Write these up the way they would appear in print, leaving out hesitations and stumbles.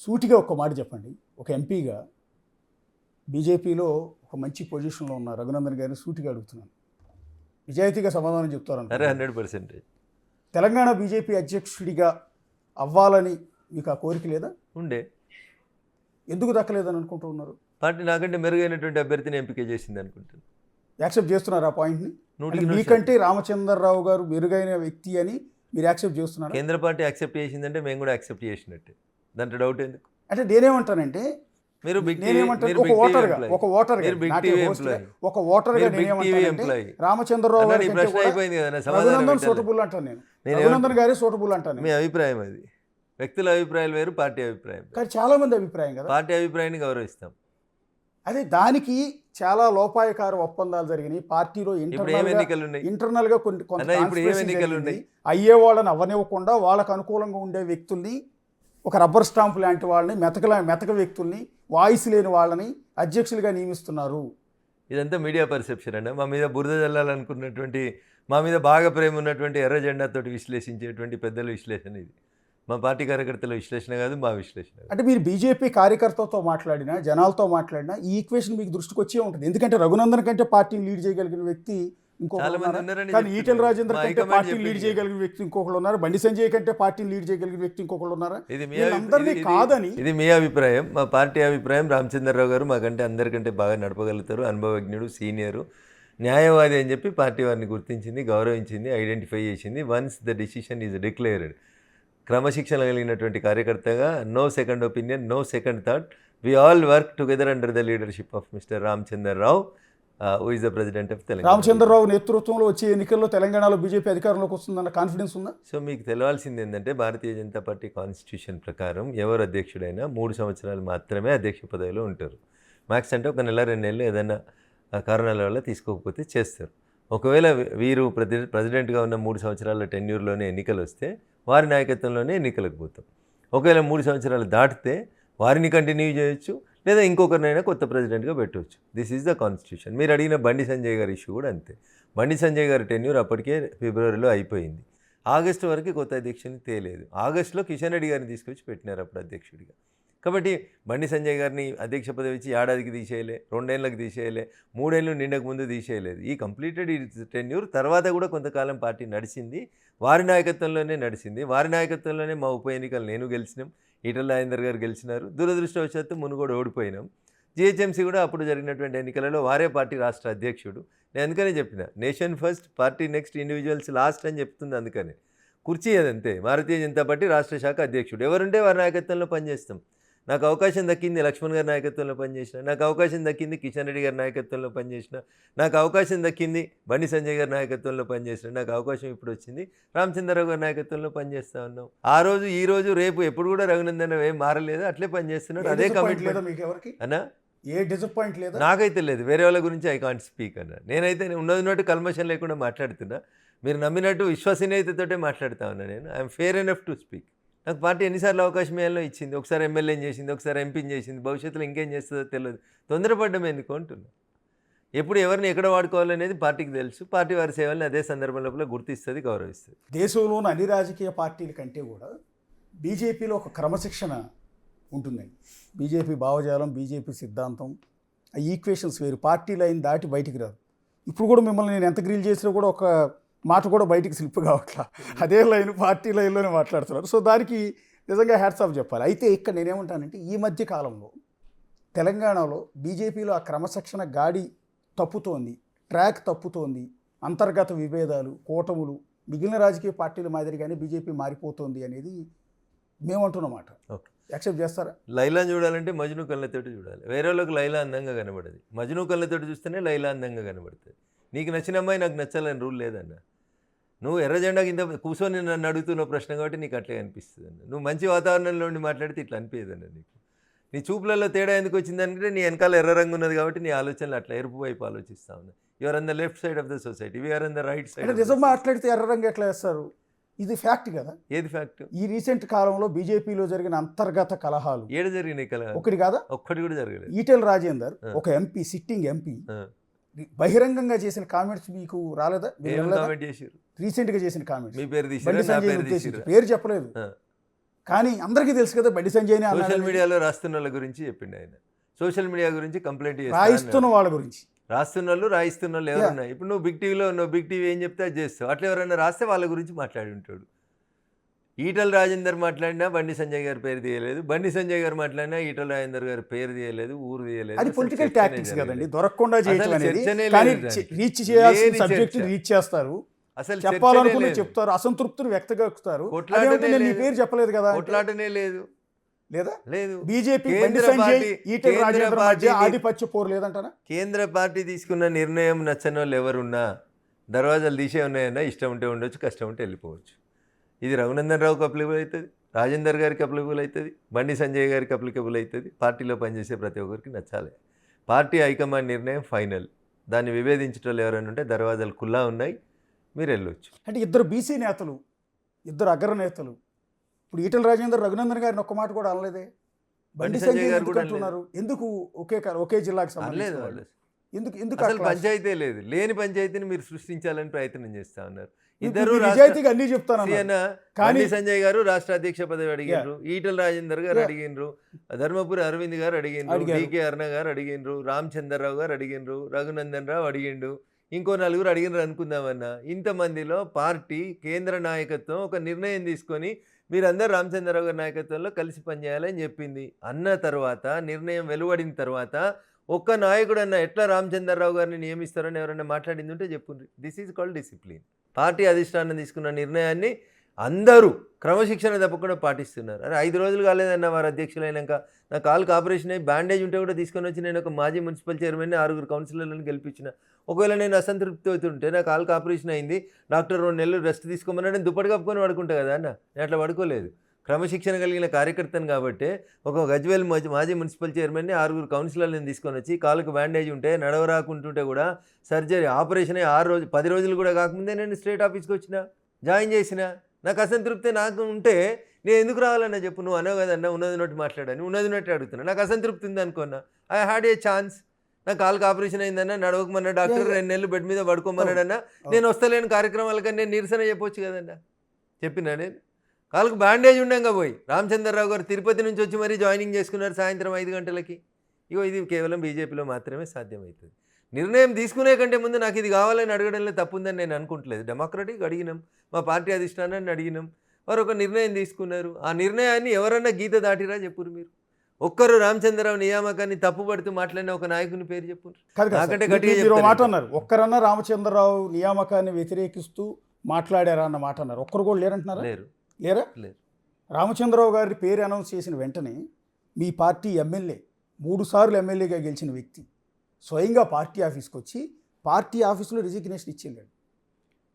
సూటిగా ఒక మాట చెప్పండి. ఒక ఎంపీగా బీజేపీలో ఒక మంచి పొజిషన్లో ఉన్న రఘునందన్ గారిని సూటిగా అడుగుతున్నాను. నిజాయితీగా సమాధానం చెప్తారని. అరే 100% తెలంగాణ బీజేపీ అధ్యక్షుడిగా అవ్వాలని మీకు ఆ కోరిక లేదా? ఉండే. ఎందుకు దక్కలేదని అనుకుంటూ ఉన్నారు? పార్టీ నాకంటే మెరుగైనటువంటి అభ్యర్థిని ఎంపిక చేసింది అనుకుంటాను. యాక్సెప్ట్ చేస్తున్నారు ఆ పాయింట్ని? నూటికి మీకంటే రామచంద్రరావు గారు మెరుగైన వ్యక్తి అని మీరు యాక్సెప్ట్ చేస్తున్నారు? కేంద్ర పార్టీ యాక్సెప్ట్ చేసిందంటే మేము కూడా యాక్సెప్ట్ చేసినట్టే. దాంట్లో డౌట్ ఎందుకు? అంటే నేనేమంటానంటే మీరు రామచంద్రరావు గారి ప్రశ్న అయిపోయింది కదా, రఘునందన్ సూటబుల్ అంటాను నేను. రఘునందన్ గారే సూటబుల్ అంటాను. మీ అభిప్రాయం అది. వ్యక్తుల అభిప్రాయాలు వేరు, పార్టీ అభిప్రాయం వేరు. కానీ చాలా మంది అభిప్రాయం కదా. పార్టీ అభిప్రాయాన్ని గౌరవిస్తాం. అదే దానికి చాలా లోపాయకార ఒప్పందాలు జరిగినాయి పార్టీలో. ఇంటర్నల్ గా కొన్ని అయ్యే వాళ్ళని అవ్వనివ్వకుండా వాళ్ళకు అనుకూలంగా ఉండే వ్యక్తుల్ని, ఒక రబ్బర్ స్టాంప్ లాంటి వాళ్ళని, మెతక వ్యక్తుల్ని, వాయిస్ లేని వాళ్ళని అధ్యక్షులుగా నియమిస్తున్నారు. ఇదంతా మీడియా పర్సెప్షన్ అండి. మా మీద బురద జల్లాలనుకున్నటువంటి, మా మీద బాగా ప్రేమ ఉన్నటువంటి ఎర్ర జెండాతోటి విశ్లేషించేటువంటి పెద్దల విశ్లేషణ ఇది. మా పార్టీ కార్యకర్తల విశ్లేషణ కాదు, మా విశ్లేషణ. అంటే మీరు బీజేపీ కార్యకర్తలతో మాట్లాడినా, జనాలతో మాట్లాడినా ఈ ఈక్వేషన్ మీకు దృష్టికి వచ్చే ఉంటుంది. ఎందుకంటే రఘునందన్ కంటే పార్టీని లీడ్ చేయగలిగిన వ్యక్తి ఇంకొకరు, కానీ ఈటెల రాజేందర్ కంటే పార్టీని లీడ్ చేయగలిగిన వ్యక్తి ఇంకొకరు ఉన్నారు, బండి సంజయ్ కంటే పార్టీని లీడ్ చేయగలిగిన వ్యక్తి ఇంకొకరు ఉన్నారు. అందరినీ కాదని ఇది మీ అభిప్రాయం. మా పార్టీ అభిప్రాయం రామచంద్రరావు గారు మాకంటే అందరికంటే బాగా నడపగలుగుతారు, అనుభవజ్ఞుడు, సీనియరు, న్యాయవాది అని చెప్పి పార్టీ వారిని గుర్తించింది, గౌరవించింది, ఐడెంటిఫై చేసింది. Once the decision is declared, క్రమశిక్షణ కలిగినటువంటి కార్యకర్తగా no second opinion, no second thought. We all work together under the leadership of mister Ramachandra Rao, who is the president of Telangana. Ramachandra Rao నేతృత్వంలో వచ్చే ఎన్నికల్లో తెలంగాణలో బీజేపీ అధికారంలోకి వస్తుందన్న కాన్ఫిడెన్స్ ఉందా? సో మీకు తెలవాల్సింది ఏంటంటే, భారతీయ జనతా పార్టీ కాన్స్టిట్యూషన్ ప్రకారం ఎవరు అధ్యక్షుడైనా 3 సంవత్సరాలు మాత్రమే అధ్యక్ష పదవిలో ఉంటారు. మ్యాక్స్ అంటే 1 నెల 2 నెలలు ఏదైనా కారణాల వల్ల తీసుకోకపోతే చేస్తారు. ఒకవేళ వీరు ప్రెసిడెంట్గా ఉన్న 3 సంవత్సరాల టెన్యూర్లోనే ఎన్నికలు వస్తే వారి నాయకత్వంలోనే ఎన్నికలకు పోతాం. ఒకవేళ 3 సంవత్సరాలు దాటితే వారిని కంటిన్యూ చేయొచ్చు, లేదా ఇంకొకరినైనా కొత్త ప్రెసిడెంట్గా పెట్టవచ్చు. This is the constitution. మీరు అడిగిన బండి సంజయ్ గారి ఇష్యూ కూడా అంతే. బండి సంజయ్ గారి టెన్యూర్ అప్పటికే ఫిబ్రవరిలో అయిపోయింది. ఆగస్టు వరకు కొత్త అధ్యక్షుని తేలేదు. ఆగస్టులో కిషన్ రెడ్డి గారిని తీసుకొచ్చి పెట్టినారు అప్పుడు అధ్యక్షుడిగా. కాబట్టి బండి సంజయ్ గారిని అధ్యక్ష పదవి ఇచ్చి ఏడాదికి తీసేయలే, 2 ఏళ్ళకి తీసేయలే, 3 ఏళ్ళు నిండక ముందు తీసేయలేదు. ఈ కంప్లీటెడ్ ఈ టెన్యూర్ తర్వాత కూడా కొంతకాలం పార్టీ నడిచింది, వారి నాయకత్వంలోనే నడిచింది. వారి నాయకత్వంలోనే మా ఉప ఎన్నికలు నేను గెలిచినాం, ఈటెల రాజేందర్ గారు గెలిచినారు. దురదృష్టవశాత్తు మునుగోడు ఓడిపోయినాం. జిహెచ్ఎంసీ కూడా అప్పుడు జరిగినటువంటి ఎన్నికలలో వారే పార్టీ రాష్ట్ర అధ్యక్షుడు. నేను అందుకనే చెప్పిన, nation first, party next, individuals last అని చెప్తుంది. అందుకని కుర్చీ అదంతే. భారతీయ జనతా పార్టీ రాష్ట్ర శాఖ అధ్యక్షుడు ఎవరుంటే వారి నాయకత్వంలో పనిచేస్తాం. నాకు అవకాశం దక్కింది లక్ష్మణ్ గారి నాయకత్వంలో పనిచేసిన, నాకు అవకాశం దక్కింది కిషన్ రెడ్డి గారి నాయకత్వంలో పనిచేసిన, నాకు అవకాశం దక్కింది బండి సంజయ్ గారి నాయకత్వంలో పనిచేసిన, నాకు అవకాశం ఇప్పుడు వచ్చింది రామచంద్రరావు గారి నాయకత్వంలో పనిచేస్తా ఉన్నాం. ఆ రోజు, ఈ రోజు, రేపు ఎప్పుడు కూడా రఘునందన్ ఏం మారలేదు, అట్లే పనిచేస్తున్నాడు. అదే కమిట్మెంట్ అన్నా. ఏ డిసప్పాయింట్ లేదు నాకైతే లేదు. వేరే వాళ్ళ గురించి ఐ కాంట్ స్పీక్ అన్న. నేనైతే ఉన్నట్టు కల్మషం లేకుండా మాట్లాడుతున్నా. మీరు నమ్మినట్టు విశ్వసనీయతతోటే మాట్లాడుతా ఉన్నా. నేను I'm fair enough to speak. నాకు పార్టీ ఎన్నిసార్లు అవకాశం ఇవ్వాలో ఇచ్చింది. ఒకసారి ఎమ్మెల్యేని చేసింది, ఒకసారి ఎంపీని చేసింది. భవిష్యత్తులో ఇంకేం చేస్తుందో తెలియదు. తొందరపడ్డం ఎందుకు అంటున్నా. ఎప్పుడు ఎవరిని ఎక్కడ వాడుకోవాలనేది పార్టీకి తెలుసు. పార్టీ వారి సేవల్ని అదే సందర్భం లోపల గుర్తిస్తుంది, గౌరవిస్తుంది. దేశంలోని అన్ని రాజకీయ పార్టీల కంటే కూడా బీజేపీలో ఒక క్రమశిక్షణ ఉంటుందండి. బీజేపీ భావజాలం, బీజేపీ సిద్ధాంతం, ఆ ఈక్వేషన్స్ వేరు. పార్టీ లైన్ దాటి బయటికి రాదు. ఇప్పుడు కూడా మిమ్మల్ని నేను ఎంత గ్రిల్ చేసినా కూడా ఒక మాట కూడా బయటికి స్లిప్ కావట్లా. అదే లైన్, పార్టీ లైన్లోనే మాట్లాడుతున్నారు. సో దానికి నిజంగా హ్యాట్స్ ఆఫ్ చెప్పాలి. అయితే ఇక్కడ నేనేమంటానంటే, ఈ మధ్య కాలంలో తెలంగాణలో బీజేపీలో ఆ క్రమశిక్షణ గాడి తప్పుతోంది, ట్రాక్ తప్పుతోంది. అంతర్గత విభేదాలు, కూటములు, మిగిలిన రాజకీయ పార్టీల మాదిరిగానే బీజేపీ మారిపోతుంది అనేది మేమంటున్నమాట. యాక్సెప్ట్ చేస్తారా? లైలాని చూడాలంటే మజ్ను కళ్ళతోటి చూడాలి. వేరే వాళ్ళకి లైలా అందంగా కనబడదు, మజ్ను కళ్ళతోటి చూస్తేనే లైలా అందంగా కనబడుతుంది. నీకు నచ్చిన అమ్మాయి నాకు నచ్చాలని రూల్ లేదన్న. నువ్వు ఎర్ర జెండా కింద కూర్చొని నన్ను అడుగుతున్న ప్రశ్న కాబట్టి నీకు అట్లే అనిపిస్తుంది అన్న. నువ్వు మంచి వాతావరణంలో ఉండి మాట్లాడితే ఇట్లా అనిపించదన్న. నీకు నీ చూపులలో తేడా ఎందుకు వచ్చిందంటే, నీ వెనకాల ఎర్ర రంగు ఉన్నది కాబట్టి నీ ఆలోచనలు అట్లా ఎరుపు వైపు ఆలోచిస్తా ఉన్నా. You are on the left side of the society, we are on the right side. నిజం మాట్లాడితే ఎర్ర రంగు ఎట్లా వేస్తారు? ఇది ఫ్యాక్ట్ కదా. ఏది ఫ్యాక్ట్? ఈ రీసెంట్ కాలంలో బీజేపీలో జరిగిన అంతర్గత కలహాలు ఏడు జరిగినాయి కలహాలు. ఒకటి కాదా? ఒక్కటి కూడా జరగలేదు. ఈటెల రాజేందర్ ఒక ఎంపీ, సిట్టింగ్ ఎంపీ, బహిరంగంగా చేసిన కామెంట్స్ మీకు రాలేదా? కామెంట్ చేశారు రీసెంట్ గా చేసిన కామెంట్స్. మీ పేరు బండి సంజయ్ ఉద్దేశించి పేరు చెప్పలేదు. కానీ అందరికీ తెలుసు కదా బండి సంజయ్ని సోషల్ అన్నాడు, మీడియాలో రాస్తున్న వాళ్ళ గురించి చెప్పిండు ఆయన. సోషల్ మీడియా గురించి కంప్లైంట్ రాయిస్తున్న వాళ్ళ గురించి. రాస్తున్న వాళ్ళు రాయిస్తున్న వాళ్ళు ఎవరున్నారు? ఇప్పుడు నువ్వు బిగ్ టీవీలో ఉన్నావు, బిగ్ టీవీ ఏం చెప్తే అది చేస్తావు. అట్లా ఎవరైనా రాస్తే వాళ్ళ గురించి మాట్లాడి ఉంటాడు. ఈటల రాజేందర్ మాట్లాడినా బండి సంజయ్ గారి పేరు తీయలేదు, బండి సంజయ్ గారు మాట్లాడినా ఈటల రాజేందర్ గారి పేరు తీయలేదు, ఊరు తీయలేదు. అది అసలు పొలిటికల్ చర్చనే టాక్టిక్స్ జరగలేదు. కదండి, దొరకకుండా చేయటం అసలు అనేది. చర్చనే కానీ లేదు దానికి. రీచ్ చేయాల్సిన లేని సబ్జెక్ట్ చర్చ. రీచ్ చేస్తారు, అసలు చెప్పాలనుకుని చర్చనే లేదు. చెప్తారు, అసంతృప్తిని వ్యక్తపరుస్తారు. కొట్లాటనే అదేమిటి నేను నీ లేదు. పేరు చెప్పలేదు కదా అంటే, కొట్లాటనే లేదు. లేదా లేదు. బీజేపీ బండి కేంద్ర సంజయ్ పార్టీ ఈటెల కేంద్ర రాజేంద్ర మధ్య పార్టీని- ఆధిపత్య పోరు లేదంటారా? కేంద్ర పార్టీ తీసుకున్న నిర్ణయం నచ్చని వాళ్ళు ఎవరున్నా దర్వాజాలు తీసే ఉన్నాయన్నా, ఇష్టం ఉంటే ఉండొచ్చు, కష్టం ఉంటే వెళ్ళిపోవచ్చు. ఇది రఘునందన్ రావుకి అప్లికబుల్ అవుతుంది, రాజేందర్ గారికి అప్లికబుల్ అవుతుంది, బండి సంజయ్ గారికి అప్లికబుల్ అవుతుంది. పార్టీలో పనిచేసే ప్రతి ఒక్కరికి నచ్చాలి. పార్టీ హైకమాండ్ నిర్ణయం ఫైనల్. దాన్ని విభేదించడం వాళ్ళు ఎవరైనా ఉంటే దర్వాజాలు ఖుల్లా ఉన్నాయి, మీరు వెళ్ళొచ్చు. అంటే ఇద్దరు బీసీ నేతలు, ఇద్దరు అగ్రనేతలు, ఇప్పుడు ఈటెల రాజేందర్ రఘునందన్ గారిని ఒక్క మాట కూడా అనలేదే. బండి సంజయ్ గారు ఎందుకు కూడా అంటున్నారు? ఎందుకు ఒకే జిల్లాకు అనలేదు సంబంధించిన వాళ్ళు. వాళ్ళు? ఎందుకు అసలు అట్లా? పంచాయతీ లేదు, లేని పంచాయతీని మీరు సృష్టించాలని ప్రయత్నం చేస్తా ఉన్నారు. ఇప్పుడు ఇద్దరు నిజాయితీగా అన్ని చెప్తాను బండి సంజయ్ గారు రాష్ట్ర అధ్యక్ష పదవి అడిగినరు, ఈటల రాజేందర్ గారు అడిగినరు, ధర్మపురి అరవింద్ గారు అడిగినరు, డికే అరుణ గారు అడిగినరు, రామచంద్రరావు గారు అడిగినరు, రఘునందన్ రావు అడిగిండు, ఇంకో నలుగురు అడిగినరు అనుకుందామన్నా. ఇంతమందిలో పార్టీ కేంద్ర నాయకత్వం ఒక నిర్ణయం తీసుకొని మీరందరూ రామచంద్రరావు గారి నాయకత్వంలో కలిసి పనిచేయాలని చెప్పింది. అన్న తర్వాత నిర్ణయం వెలువడిన తర్వాత ఒక్క నాయకుడు అన్న ఎట్లా రామచంద్రరావు గారిని నియమిస్తారని ఎవరైనా మాట్లాడింది ఉంటే చెప్పుండ్రి. This is called discipline. Party అధిష్టానం తీసుకున్న నిర్ణయాన్ని అందరూ క్రమశిక్షణ తప్పకుండా పాటిస్తున్నారు. అరే 5 రోజులు కాలేదన్న వారు అధ్యక్షులైనాక నా కాలుకి ఆపరేషన్ అయ్యి బ్యాండేజ్ ఉంటే కూడా తీసుకొని వచ్చి నేను ఒక మాజీ మున్సిపల్ చైర్మన్ని 6 కౌన్సిలర్లను గెలిపించిన. ఒకవేళ నేను అసంతృప్తి అవుతుంటే నా కాలుకి ఆపరేషన్ అయింది, డాక్టర్ 2 నెలలు రెస్ట్ తీసుకోమన్నా నేను దుప్పటి కప్పుకొని పడుకుంటా కదా అన్న. నేను అట్లా పడుకోలేదు. క్రమశిక్షణ కలిగిన కార్యకర్తను కాబట్టి ఒక గజ్వేల్ మాజీ మున్సిపల్ చైర్మన్ని 6 కౌన్సిలర్లను తీసుకొని వచ్చి కాలుకు బ్యాండేజ్ ఉంటే నడవరాకుంటుంటే కూడా సర్జరీ ఆపరేషన్ అయ్యి 10 రోజులు కూడా కాకముందే నేను స్టేట్ ఆఫీస్కి వచ్చిన, జాయిన్ చేసిన. నాకు అసంతృప్తి నాకు ఉంటే నేను ఎందుకు రావాలన్నా చెప్పు. నువ్వు అనవు కదన్నా ఉన్నది నోటి మాట్లాడని, ఉన్నది నోటి అడుగుతున్నా. నాకు అసంతృప్తి ఉంది అనుకున్నా, ఐ హ్యాడ్ ఏ ఛాన్స్. నా కాలుకి ఆపరేషన్ అయిందన్నా, నడవకమన్నా డాక్టర్ 2 నెలలు బెడ్ మీద పడుకోమన్నాడన్నా, నేను వస్తలేని కార్యక్రమాలకన్నా నేను నిరసన చెప్పొచ్చు కదన్నా. చెప్పినా నేను కాలుకు బ్యాండేజ్ ఉండగా పోయి రామచంద్రరావు గారు తిరుపతి నుంచి వచ్చి మరీ జాయినింగ్ చేసుకున్నారు సాయంత్రం 5 గంటలకి. ఇగో ఇది కేవలం బీజేపీలో మాత్రమే సాధ్యమవుతుంది. నిర్ణయం తీసుకునే కంటే ముందు నాకు ఇది కావాలని అడగడంలో తప్పుందని నేను అనుకుంటలేదు. డెమోక్రటిక్ అడిగినాం, మా పార్టీ అధిష్టానాన్ని అడిగినాం, వారు ఒక నిర్ణయం తీసుకున్నారు. ఆ నిర్ణయాన్ని ఎవరన్నా గీత దాటిరా చెప్పురు. మీరు ఒక్కరు రామచంద్రరావు నియామకాన్ని తప్పుపడుతూ మాట్లాడిన ఒక నాయకుని పేరు చెప్పు. నాకంటే గట్టిగా మీరు మాట అన్నారు, ఒక్కరన్నా రామచంద్రరావు నియామకాన్ని వ్యతిరేకిస్తూ మాట్లాడారా అన్న మాట అన్నారు. ఒక్కరు కూడా లేరంటున్నారా? లేరా? లేరు. రామచంద్రరావు గారి పేరు అనౌన్స్ చేసిన వెంటనే మీ పార్టీ ఎమ్మెల్యే 3 సార్లు ఎమ్మెల్యేగా గెలిచిన వ్యక్తి స్వయంగా పార్టీ ఆఫీస్కి వచ్చి పార్టీ ఆఫీసులో రిజిగ్నేషన్ ఇచ్చేళ్ళాడు.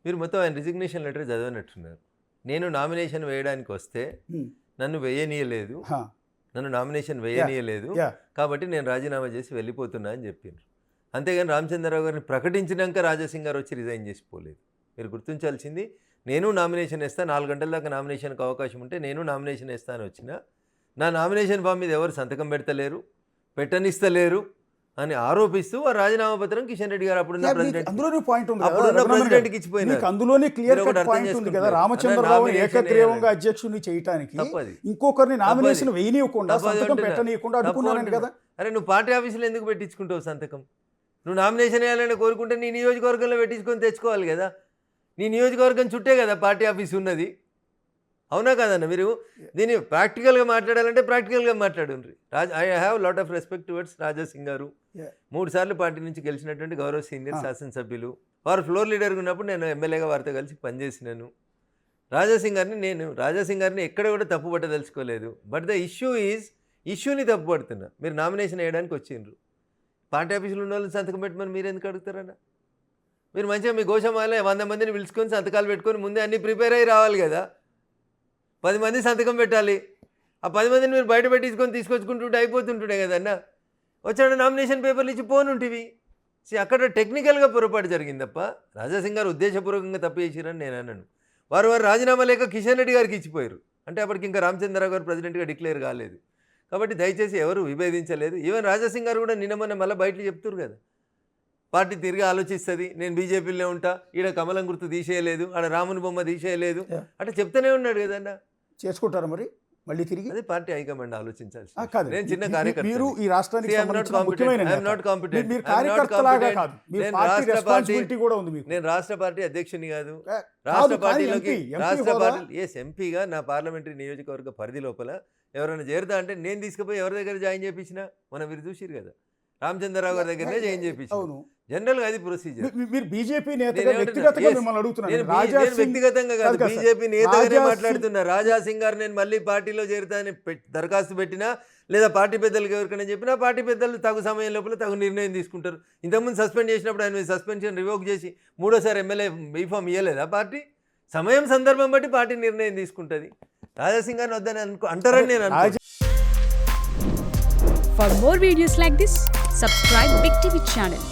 మీరు మొత్తం ఆయన రిజిగ్నేషన్ లెటర్ చదవనట్టున్నారు. నేను నామినేషన్ వేయడానికి వస్తే నన్ను వేయనీయలేదు, నన్ను నామినేషన్ వేయనీయలేదు, కాబట్టి నేను రాజీనామా చేసి వెళ్ళిపోతున్నా అని చెప్పిండ్రు. అంతేగాని రామచంద్రరావు గారిని ప్రకటించినాక రాజాసింగ్ గారు వచ్చి రిజైన్ చేసిపోలేదు. మీరు గుర్తించాల్సింది, నేను నామినేషన్ వేస్తా, 4 గంటల దాకా నామినేషన్కి అవకాశం ఉంటే నేను నామినేషన్ వేస్తా అని వచ్చిన, నా నామినేషన్ ఫామ్ మీద ఎవరు సంతకం పెడతలేరు, పెట్టనిస్తలేరు అని ఆరోపిస్తూ ఆ రాజీనామా పత్రం కిషన్ రెడ్డి గారు అప్పుడున్న ప్రెసిడెంట్కి ఇచ్చిపోయినారు. అందులోనే క్లియర్ కట్ పాయింట్ ఉంది కదా, రామచంద్రరావు ఏకగ్రీవంగా అధ్యక్షుడిని చేయడానికి ఇంకొకరిని నామినేషన్ వేయనివ్వకుండా సంతకం పెట్టనీయకుండా అడ్డుకున్నారండి కదా. అరే నువ్వు పార్టీ ఆఫీసులో ఎందుకు పెట్టించుకుంటావు సంతకం? నువ్వు నామినేషన్ వేయాలని కోరుకుంటే నీ నియోజకవర్గంలో పెట్టించుకొని తెచ్చుకోవాలి కదా. నీ నియోజకవర్గం చుట్టే కదా పార్టీ ఆఫీస్ ఉన్నది, అవునా కాదన్న? మీరు దీన్ని ప్రాక్టికల్గా మాట్లాడాలంటే ప్రాక్టికల్గా మాట్లాడండి. I have lot of respect towards Raja Singh garu. 3 సార్లు పార్టీ నుంచి గెలిచినటువంటి గౌరవ సీనియర్ శాసనసభ్యులు. వారు ఫ్లోర్ లీడర్గా ఉన్నప్పుడు నేను ఎమ్మెల్యేగా వారితో కలిసి పనిచేసినాను. రాజాసింగ్ గారిని ఎక్కడ కూడా తప్పు పట్టదలుచుకోలేదు. బట్ ద ఇష్యూని తప్పు పడుతున్నా. మీరు నామినేషన్ వేయడానికి వచ్చిండ్రు, పార్టీ ఆఫీసులో ఉన్న వాళ్ళని సంతకం పెట్టమని మీరు ఎందుకు అడుగుతారన్న? మీరు మంచిగా మీ గోషమాలే 100 మందిని పిలుచుకొని సంతకాలు పెట్టుకొని ముందే అన్నీ ప్రిపేర్ అయ్యి రావాలి కదా. 10 మంది సంతకం పెట్టాలి. ఆ 10 మందిని మీరు బయట పెట్టించుకొని తీసుకొచ్చుకుంటుంటే అయిపోతుంటుండే కదన్నా. వచ్చాడు నామినేషన్ పేపర్లు ఇచ్చి పోనుంటివి. అక్కడ టెక్నికల్గా పొరపాటు జరిగింది తప్ప రాజాసింగ్ గారు ఉద్దేశపూర్వకంగా తప్పు చేసిరని నేను అన్నాను. వారు రాజీనామా లేక కిషన్ రెడ్డి గారికి ఇచ్చిపోయారు. అంటే అప్పటికి ఇంకా రామచంద్రరావు గారు ప్రెసిడెంట్గా డిక్లేర్ కాలేదు. కాబట్టి దయచేసి ఎవరు విభేదించలేదు. ఈవెన్ రాజాసింగ్ గారు కూడా నిన్న మొన్న మళ్ళీ బయటలు చెప్తున్నారు కదా, పార్టీ తిరిగి ఆలోచిస్తుంది, నేను బీజేపీలోనే ఉంటా, ఈడ కమలం గుర్తు తీసేయలేదు, ఆడ రాముని బొమ్మ తీసేయలేదు అంటే చెప్తూనే ఉన్నాడు కదన్నా. చేసుకుంటారు మరి మళ్ళీ తిరిగి అది పార్టీ హైకమాండ్ ఆలోచించాల్సి. కాదు, నేను చిన్న మీరు కార్యకర్త. ఈ రాష్ట్రానికి సంబంధించిన ముఖ్యమైన నేత. మీరు నేను కార్యకర్తలాగా కాదు, మీరు పార్టీ రెస్పాన్సిబిలిటీ కూడా ఉంది మీకు. రాష్ట్ర పార్టీ అధ్యక్షుని కాదు, కాదు, రాష్ట్ర కానీ పార్టీలోకి MP రాష్ట్ర హోదా? పార్టీ ఎంపీగా నా పార్లమెంటరీ నియోజకవర్గ పరిధి లోపల ఎవరైనా చేరుతా అంటే నేను తీసుకుపోయి ఎవరి దగ్గర జాయిన్ చేయించిన మనం మీరు చూసిరు కదా, రామచంద్రరావు గారి దగ్గరనే జాయిన్ చేయించిన. అవును, జనరల్ గా అది ప్రొసీజర్. మీరు బీజేపీ నేతగా వ్యక్తిగతంగా మిమ్మల్ని అడుగుతున్నాను. నేను వ్యక్తిగతంగా కాదు, కాదు సార్. బీజేపీ నేతగానే రాజా మాట్లాడుతున్నా. రాజా సింగ్ గారు నేను మళ్ళీ పార్టీలో చేరుతానని దరఖాస్తు పెట్టినా లేదా పార్టీ పెద్దలకు ఎవరికైనా చెప్పినా పార్టీ పెద్దలు తగు సమయం లోపల తగు నిర్ణయం తీసుకుంటారు. ఇంతకుముందు సస్పెండ్ చేసినప్పుడు ఆయన సస్పెన్షన్ రివోక్ చేసి మూడోసారి ఎమ్మెల్యే బీఫామ్ ఇవ్వలేదా పార్టీ? సమయం సందర్భం బట్టి పార్టీ నిర్ణయం తీసుకుంటుంది. రాజా సింగ్ గారిని వద్దని అంటారని నేను అనుకుంటున్నాను. For more videos like this, subscribe Big TV channel.